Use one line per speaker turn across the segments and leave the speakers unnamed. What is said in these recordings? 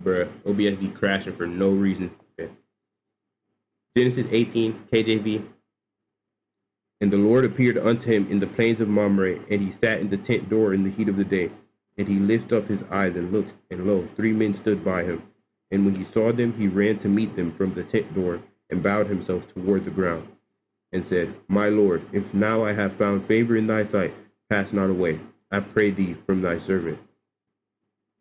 Bruh, OBS be crashing for no reason. Okay. Genesis 18, KJV. And the Lord appeared unto him in the plains of Mamre, and he sat in the tent door in the heat of the day. And he lifted up his eyes and looked, and lo, 3 men stood by him. And when he saw them, he ran to meet them from the tent door, and bowed himself toward the ground, and said, My Lord, if now I have found favor in thy sight, pass not away, I pray thee, from thy servant.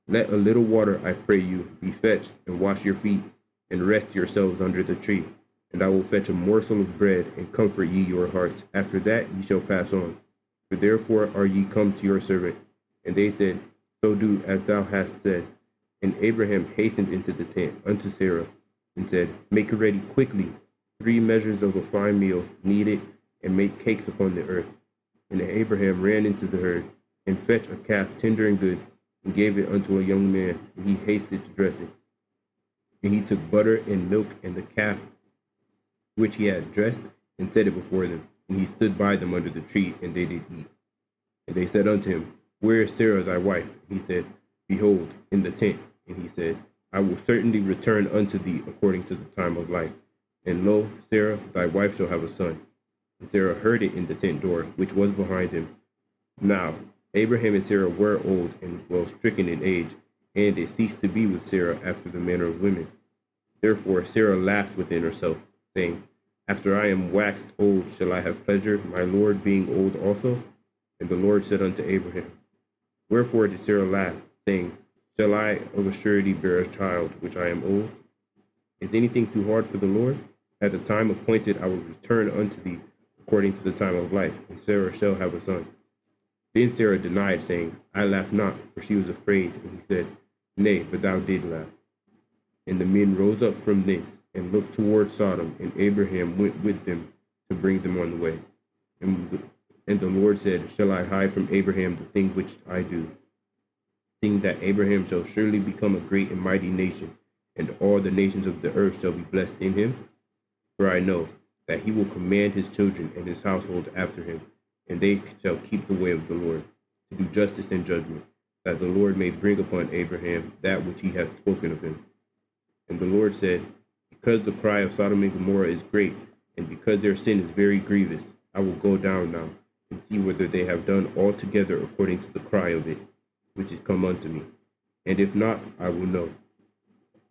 Let a little water, I pray you, be fetched, and wash your feet, and rest yourselves under the tree. And I will fetch a morsel of bread, and comfort ye your hearts. After that ye shall pass on. For therefore are ye come to your servant. And they said, So do as thou hast said. And Abraham hastened into the tent unto Sarah, and said, Make ready quickly 3 measures of a fine meal, knead it, and make cakes upon the earth. And Abraham ran into the herd, and fetched a calf tender and good, and gave it unto a young man, and he hasted to dress it. And he took butter and milk and the calf which he had dressed, and set it before them. And he stood by them under the tree, and they did eat. And they said unto him, Where is Sarah thy wife? And he said, Behold, in the tent. And he said, I will certainly return unto thee according to the time of life. And lo, Sarah thy wife shall have a son. And Sarah heard it in the tent door, which was behind him. Now Abraham and Sarah were old, and well stricken in age, and it ceased to be with Sarah after the manner of women. Therefore Sarah laughed within herself, saying, After I am waxed old, shall I have pleasure, my Lord being old also? And the Lord said unto Abraham, Wherefore did Sarah laugh, saying, Shall I of a surety bear a child, which I am old? Is anything too hard for the Lord? At the time appointed I will return unto thee according to the time of life, and Sarah shall have a son. Then Sarah denied, saying, I laugh not, for she was afraid. And he said, Nay, but thou did laugh. And the men rose up from thence, and looked toward Sodom, and Abraham went with them to bring them on the way. And the Lord said, Shall I hide from Abraham the thing which I do? Seeing that Abraham shall surely become a great and mighty nation, and all the nations of the earth shall be blessed in him. For I know that he will command his children and his household after him, and they shall keep the way of the Lord, to do justice and judgment, that the Lord may bring upon Abraham that which he hath spoken of him. And the Lord said, Because the cry of Sodom and Gomorrah is great, and because their sin is very grievous, I will go down now, and see whether they have done altogether according to the cry of it, which is come unto me. And if not, I will know.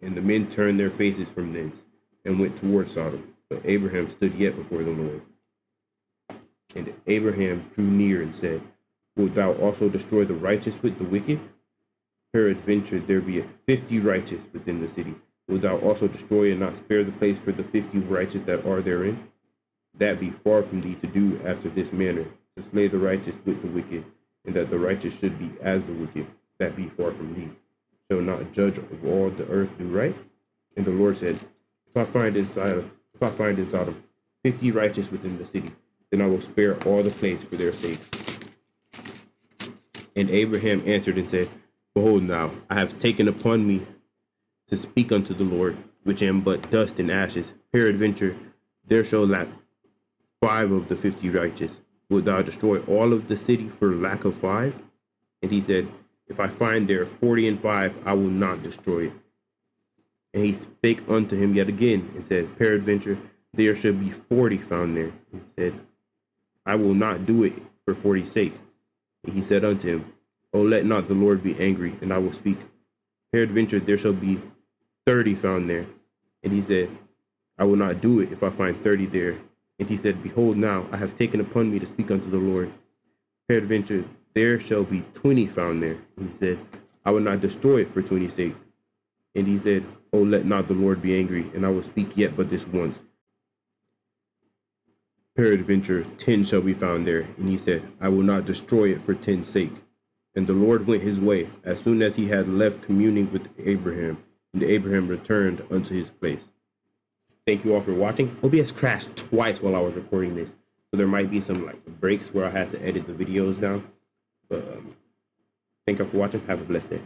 And the men turned their faces from thence, and went toward Sodom. But Abraham stood yet before the Lord. And Abraham drew near and said, Wilt thou also destroy the righteous with the wicked? Peradventure there be 50 righteous within the city. Wilt thou also destroy and not spare the place for the 50 righteous that are therein? That be far from thee to do after this manner, to slay the righteous with the wicked, and that the righteous should be as the wicked. That be far from thee. Shall not judge of all the earth do right? And the Lord said, If I find in Sodom 50 righteous within the city, then I will spare all the place for their sakes. And Abraham answered and said, Behold now, I have taken upon me to speak unto the Lord, which am but dust and ashes. Peradventure there shall lack 5 of the 50 righteous. Wilt thou destroy all of the city for lack of 5? And he said, If I find there 40 and 5, I will not destroy it. And he spake unto him yet again, and said, Peradventure there shall be 40 found there. And he said, I will not do it for 40's sake. And he said unto him, O let not the Lord be angry, and I will speak. Peradventure there shall be 30 found there. And he said, I will not do it if I find 30 there. And he said, Behold now, I have taken upon me to speak unto the Lord. Peradventure there shall be 20 found there. And he said, I will not destroy it for 20's sake. And he said, O let not the Lord be angry, and I will speak yet but this once. Peradventure 10 shall be found there. And he said, I will not destroy it for 10's sake. And the Lord went his way, as soon as he had left communing with Abraham, and Abraham returned unto his place. Thank you all for watching. OBS crashed twice while I was recording this, so there might be some breaks where I had to edit the videos down. But thank you all for watching. Have a blessed day.